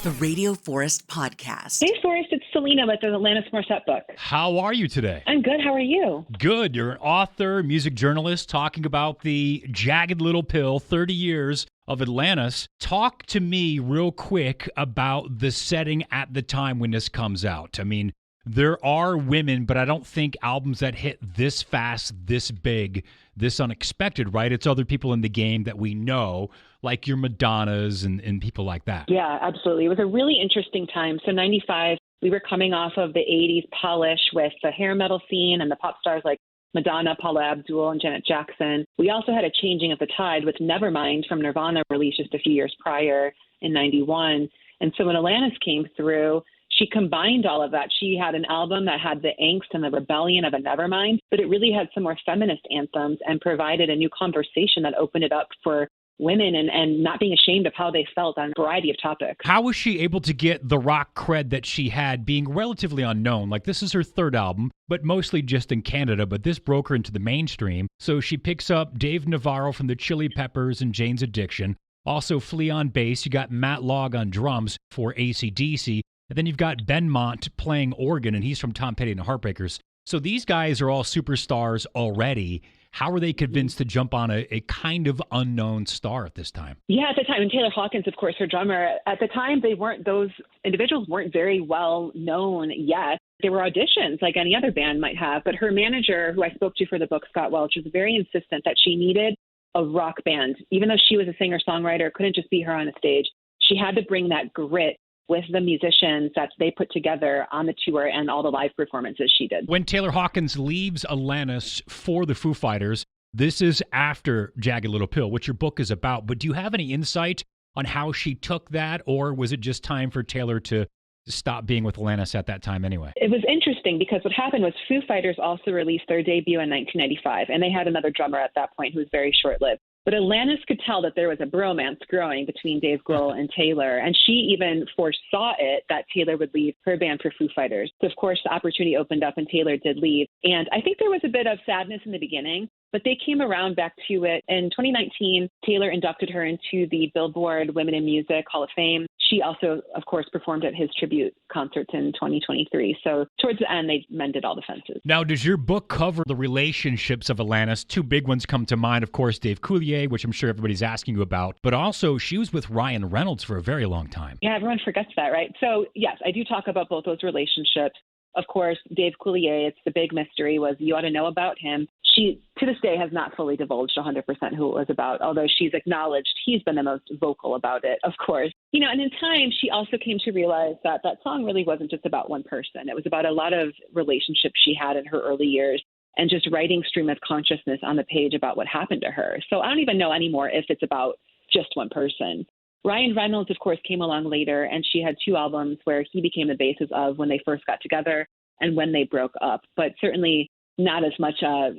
the Radio Forest Podcast. Hey, Forest, it's Selena with the Alanis Morissette book. How are you today? I'm good. How are you? Good. You're an author, music journalist, talking about the Jagged Little Pill, 30 years of Alanis. Talk to me real quick about the setting at the time when this comes out. I mean, there are women, but I don't think albums that hit this fast, this big, this unexpected, right? It's other people in the game that we know, like your Madonnas and people like that. Yeah, absolutely. It was a really interesting time. So 95, we were coming off of the 80s polish with the hair metal scene and the pop stars like Madonna, Paula Abdul, and Janet Jackson. We also had a changing of the tide with Nevermind from Nirvana, released just a few years prior in 91. And so when Alanis came through, she combined all of that. She had an album that had the angst and the rebellion of a Nevermind, but it really had some more feminist anthems and provided a new conversation that opened it up for women and not being ashamed of how they felt on a variety of topics. How was she able to get the rock cred that she had being relatively unknown? Like, this is her third album, but mostly just in Canada, but this broke her into the mainstream. So she picks up Dave Navarro from the Chili Peppers and Jane's Addiction. Also Flea on bass. You got Matt Logg on drums for AC/DC. And then you've got Ben Mont playing organ, and he's from Tom Petty and the Heartbreakers. So these guys are all superstars already. How were they convinced to jump on a kind of unknown star at this time? Yeah, at the time, and Taylor Hawkins, of course, her drummer, at the time, those individuals weren't very well known yet. There were auditions like any other band might have, but her manager, who I spoke to for the book, Scott Welch, was very insistent that she needed a rock band. Even though she was a singer-songwriter, it couldn't just be her on a stage. She had to bring that grit with the musicians that they put together on the tour and all the live performances she did. When Taylor Hawkins leaves Alanis for the Foo Fighters, this is after Jagged Little Pill, which your book is about, but do you have any insight on how she took that, or was it just time for Taylor to stop being with Alanis at that time anyway? It was interesting because what happened was Foo Fighters also released their debut in 1995, and they had another drummer at that point who was very short-lived. But Alanis could tell that there was a bromance growing between Dave Grohl and Taylor, and she even foresaw it that Taylor would leave her band for Foo Fighters. So, of course, the opportunity opened up and Taylor did leave. And I think there was a bit of sadness in the beginning, but they came around back to it. In 2019, Taylor inducted her into the Billboard Women in Music Hall of Fame. She also, of course, performed at his tribute concerts in 2023. So towards the end, they mended all the fences. Now, does your book cover the relationships of Alanis? Two big ones come to mind, of course, Dave Coulier, which I'm sure everybody's asking you about, but also she was with Ryan Reynolds for a very long time. Yeah, everyone forgets that, right? So, yes, I do talk about both those relationships. Of course, Dave Coulier, it's the big mystery, was you ought to know about him. She, to this day, has not fully divulged 100% who it was about, although she's acknowledged he's been the most vocal about it, of course. You know, and in time, she also came to realize that that song really wasn't just about one person. It was about a lot of relationships she had in her early years and just writing stream of consciousness on the page about what happened to her. So I don't even know anymore if it's about just one person. Ryan Reynolds, of course, came along later, and she had two albums where he became the basis of when they first got together and when they broke up, but certainly not as much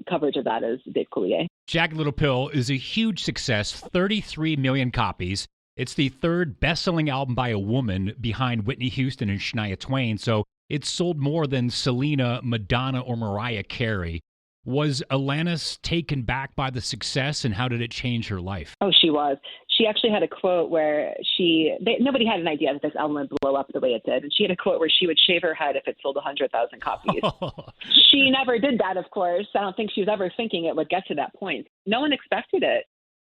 coverage of that as Dave Coulier. Jagged Little Pill is a huge success, 33 million copies. It's the third best-selling album by a woman behind Whitney Houston and Shania Twain, so it's sold more than Selena, Madonna, or Mariah Carey. Was Alanis taken back by the success, and how did it change her life? Oh, she was. She actually had a quote where nobody had an idea that this album would blow up the way it did. And she had a quote where she would shave her head if it sold 100,000 copies. She never did that, of course. I don't think she was ever thinking it would get to that point. No one expected it.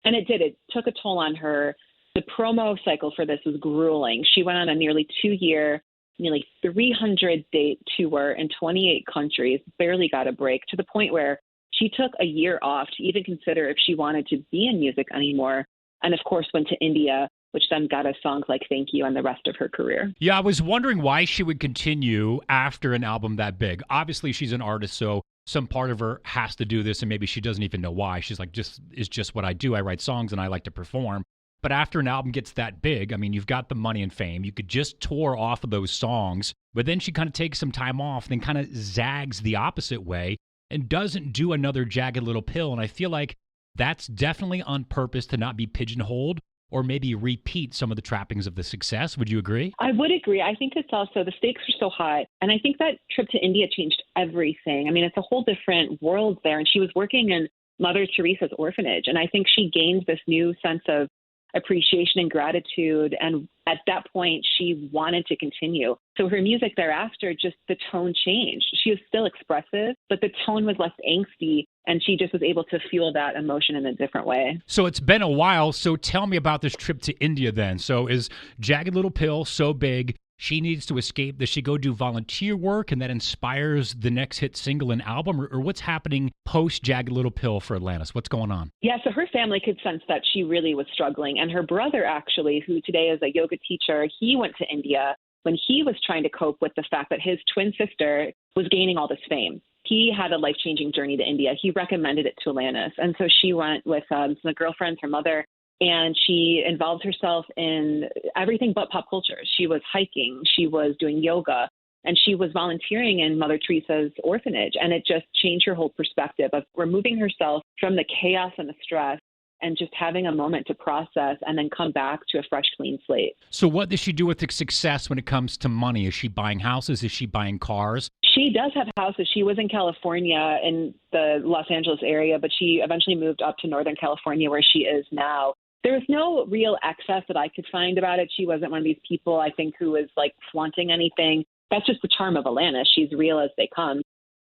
And it did. It took a toll on her. The promo cycle for this was grueling. She went on a nearly 2-year, nearly 300-date tour in 28 countries, barely got a break, to the point where she took a year off to even consider if she wanted to be in music anymore. And, of course, went to India, which then got us songs like Thank You and the rest of her career. Yeah, I was wondering why she would continue after an album that big. Obviously, she's an artist, so some part of her has to do this, and maybe she doesn't even know why. She's like, it's just what I do. I write songs, and I like to perform. But after an album gets that big, I mean, you've got the money and fame. You could just tour off of those songs. But then she kind of takes some time off, then kind of zags the opposite way and doesn't do another Jagged Little Pill. And I feel like that's definitely on purpose to not be pigeonholed or maybe repeat some of the trappings of the success. Would you agree? I would agree. I think it's also the stakes are so high. And I think that trip to India changed everything. I mean, it's a whole different world there. And she was working in Mother Teresa's orphanage. And I think she gained this new sense of appreciation and gratitude. And at that point, she wanted to continue. So her music thereafter, just the tone changed. She was still expressive, but the tone was less angsty, and she just was able to fuel that emotion in a different way. So it's been a while. So tell me about this trip to India then. So is Jagged Little Pill so big she needs to escape? Does she go do volunteer work and that inspires the next hit single and album? Or what's happening post Jagged Little Pill for Alanis? What's going on? Yeah, so her family could sense that she really was struggling. And her brother, actually, who today is a yoga teacher, he went to India when he was trying to cope with the fact that his twin sister was gaining all this fame. He had a life-changing journey to India. He recommended it to Alanis. And so she went with some girlfriends, her mother, and she involved herself in everything but pop culture. She was hiking, she was doing yoga, and she was volunteering in Mother Teresa's orphanage. And it just changed her whole perspective of removing herself from the chaos and the stress and just having a moment to process and then come back to a fresh, clean slate. So what does she do with the success when it comes to money? Is she buying houses? Is she buying cars? She does have houses. She was in California in the Los Angeles area, but she eventually moved up to Northern California where she is now. There was no real excess that I could find about it. She wasn't one of these people, I think, who was like flaunting anything. That's just the charm of Alanis. She's real as they come.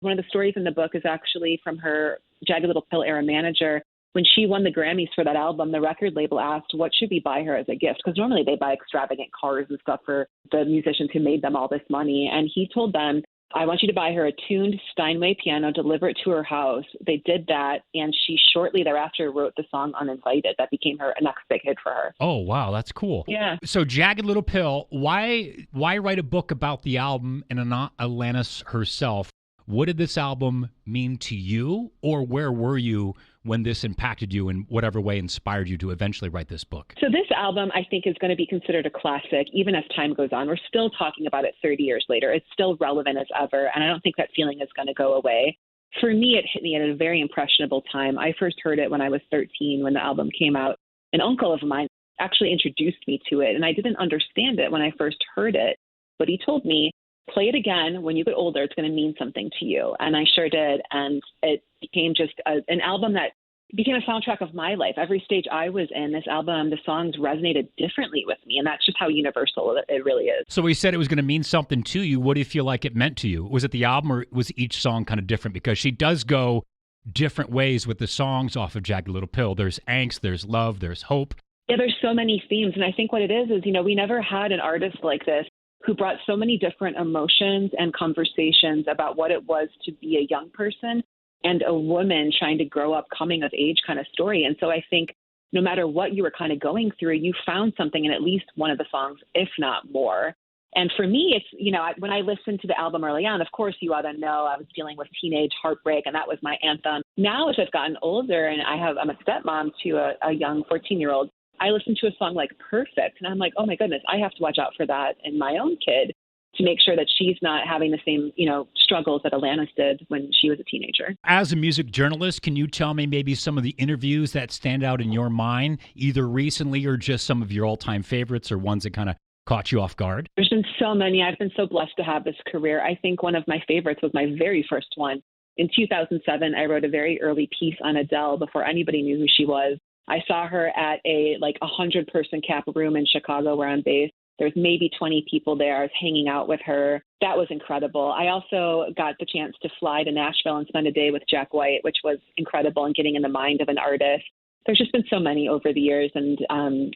One of the stories in the book is actually from her Jagged Little Pill era manager. When she won the Grammys for that album, the record label asked, what should we buy her as a gift? Because normally they buy extravagant cars and stuff for the musicians who made them all this money. And he told them, I want you to buy her a tuned Steinway piano, deliver it to her house. They did that, and she shortly thereafter wrote the song Uninvited. That became her next big hit for her. Oh, wow, that's cool. Yeah. So Jagged Little Pill, why write a book about the album and not Alanis herself? What did this album mean to you, or where were you when this impacted you in whatever way inspired you to eventually write this book? So this album, I think, is going to be considered a classic, even as time goes on. We're still talking about it 30 years later. It's still relevant as ever, and I don't think that feeling is going to go away. For me, it hit me at a very impressionable time. I first heard it when I was 13, when the album came out. An uncle of mine actually introduced me to it, and I didn't understand it when I first heard it, but he told me, play it again when you get older. It's going to mean something to you. And I sure did. And it became just an album that became a soundtrack of my life. Every stage I was in, this album, the songs resonated differently with me. And that's just how universal it really is. So we said it was going to mean something to you. What do you feel like it meant to you? Was it the album, or was each song kind of different? Because she does go different ways with the songs off of Jagged Little Pill. There's angst, there's love, there's hope. Yeah, there's so many themes. And I think what it is, we never had an artist like this who brought so many different emotions and conversations about what it was to be a young person and a woman trying to grow up, coming of age kind of story. And so I think no matter what you were kind of going through, you found something in at least one of the songs, if not more. And for me, it's, when I listened to the album early on, of course, you ought to know I was dealing with teenage heartbreak, and that was my anthem. Now, as I've gotten older and I'm a stepmom to a young 14-year-old, I listen to a song like Perfect, and I'm like, oh my goodness, I have to watch out for that in my own kid to make sure that she's not having the same, struggles that Alanis did when she was a teenager. As a music journalist, can you tell me maybe some of the interviews that stand out in your mind, either recently or just some of your all-time favorites or ones that kind of caught you off guard? There's been so many. I've been so blessed to have this career. I think one of my favorites was my very first one. In 2007, I wrote a very early piece on Adele before anybody knew who she was. I saw her at a 100-person cap room in Chicago where I'm based. There's maybe 20 people there. I was hanging out with her. That was incredible. I also got the chance to fly to Nashville and spend a day with Jack White, which was incredible, and getting in the mind of an artist. There's just been so many over the years, and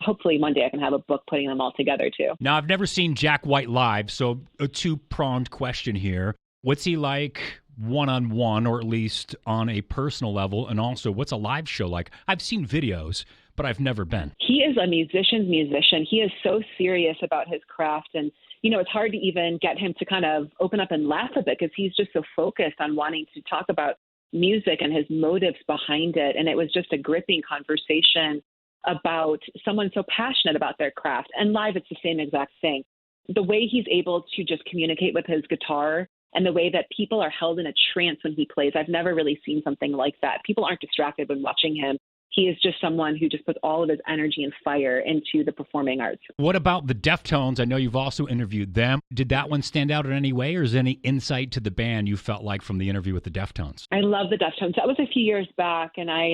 hopefully one day I can have a book putting them all together too. Now, I've never seen Jack White live, so a two-pronged question here. What's he like one-on-one, or at least on a personal level? And also, what's a live show like? I've seen videos, but I've never been. He is a musician's musician. He is so serious about his craft. And, it's hard to even get him to kind of open up and laugh a bit because he's just so focused on wanting to talk about music and his motives behind it. And it was just a gripping conversation about someone so passionate about their craft. And live, it's the same exact thing. The way he's able to just communicate with his guitar and the way that people are held in a trance when he plays, I've never really seen something like that. People aren't distracted when watching him. he is just someone who just puts all of his energy and fire into the performing arts. What about the Deftones? I know you've also interviewed them. Did that one stand out in any way, or is there any insight to the band you felt like from the interview with the Deftones? I love the Deftones. That was a few years back, and I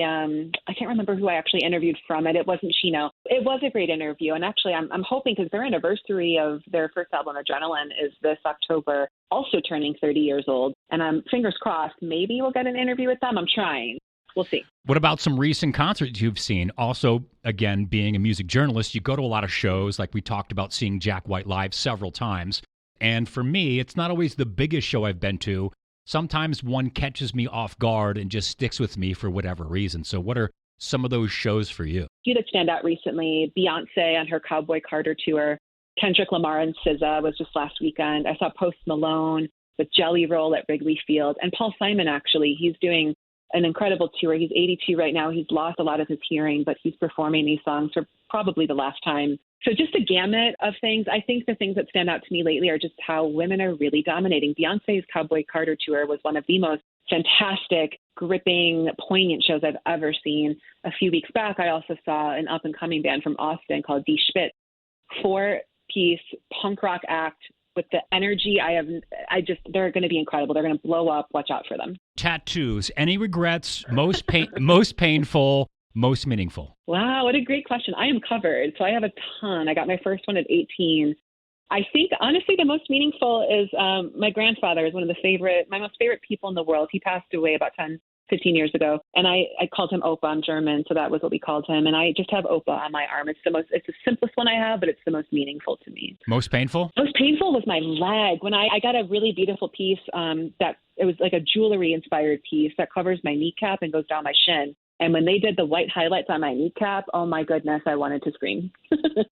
can't remember who I actually interviewed from it. It wasn't Chino. It was a great interview, and actually I'm hoping, because their anniversary of their first album, Adrenaline, is this October, also turning 30 years old, and I'm fingers crossed, maybe we'll get an interview with them. I'm trying. We'll see. What about some recent concerts you've seen? Also, again, being a music journalist, you go to a lot of shows, like we talked about seeing Jack White live several times. And for me, it's not always the biggest show I've been to. Sometimes one catches me off guard and just sticks with me for whatever reason. So what are some of those shows for you? Few that stand out recently, Beyonce on her Cowboy Carter tour, Kendrick Lamar and SZA was just last weekend. I saw Post Malone with Jelly Roll at Wrigley Field, and Paul Simon, actually. He's doing an incredible tour. He's 82 right now. He's lost a lot of his hearing, but he's performing these songs for probably the last time. So just a gamut of things. I think the things that stand out to me lately are just how women are really dominating. Beyonce's Cowboy Carter tour was one of the most fantastic, gripping, poignant shows I've ever seen. A few weeks back, I also saw an up-and-coming band from Austin called Die Spitz, 4-piece punk rock act with the energy they're going to be incredible. They're going to blow up. Watch out for them. Tattoos. Any regrets? Most painful, most meaningful? Wow, what a great question. I am covered. So I have a ton. I got my first one at 18. I think, honestly, the most meaningful is my grandfather is one of my most favorite people in the world. He passed away about 10, 15 years ago. And I called him Opa. I'm German, so that was what we called him. And I just have Opa on my arm. It's the simplest one I have, but it's the most meaningful to me. Most painful? Most painful was my leg. When I got a really beautiful piece that it was like a jewelry inspired piece that covers my kneecap and goes down my shin. And when they did the white highlights on my kneecap, oh my goodness, I wanted to scream.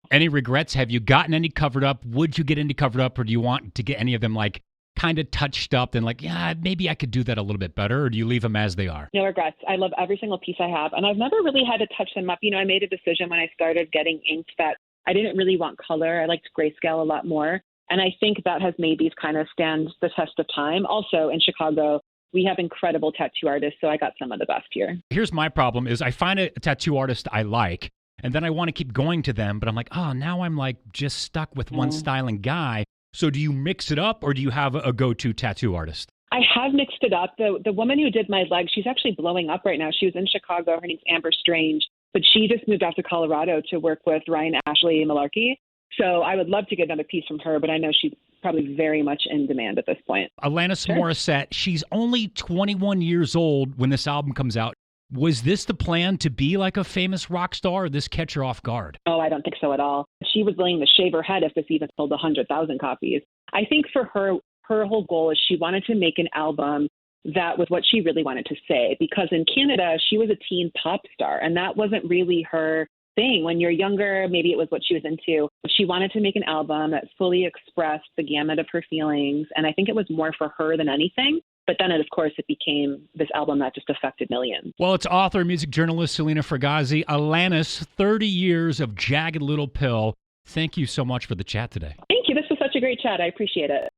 Any regrets? Have you gotten any covered up? Would you get any covered up, or do you want to get any of them like kind of touched up and like, yeah, maybe I could do that a little bit better, or do you leave them as they are? No regrets. I love every single piece I have, and I've never really had to touch them up. I made a decision when I started getting inked that I didn't really want color. I liked grayscale a lot more, and I think that has made these kind of stand the test of time. Also, in Chicago, we have incredible tattoo artists, so I got some of the best here. Here's my problem is I find a tattoo artist I like, and then I want to keep going to them, but I'm like, oh, now I'm like just stuck with one styling guy. So do you mix it up, or do you have a go-to tattoo artist? I have mixed it up. The woman who did my leg, she's actually blowing up right now. She was in Chicago. Her name's Amber Strange, but she just moved out to Colorado to work with Ryan Ashley Malarkey. So I would love to get another piece from her, but I know she's probably very much in demand at this point. Alanis Morissette, she's only 21 years old when this album comes out. Was this the plan, to be like a famous rock star, or this catch her off guard? Oh, I don't think so at all. She was willing to shave her head if this even sold 100,000 copies. I think for her whole goal is she wanted to make an album that was what she really wanted to say, because in Canada, she was a teen pop star, and that wasn't really her thing. When you're younger, maybe it was what she was into. She wanted to make an album that fully expressed the gamut of her feelings, and I think it was more for her than anything. But then, of course, it became this album that just affected millions. Well, it's author, music journalist Selena Fragassi. Alanis, 30 years of Jagged Little Pill. Thank you so much for the chat today. Thank you. This was such a great chat. I appreciate it.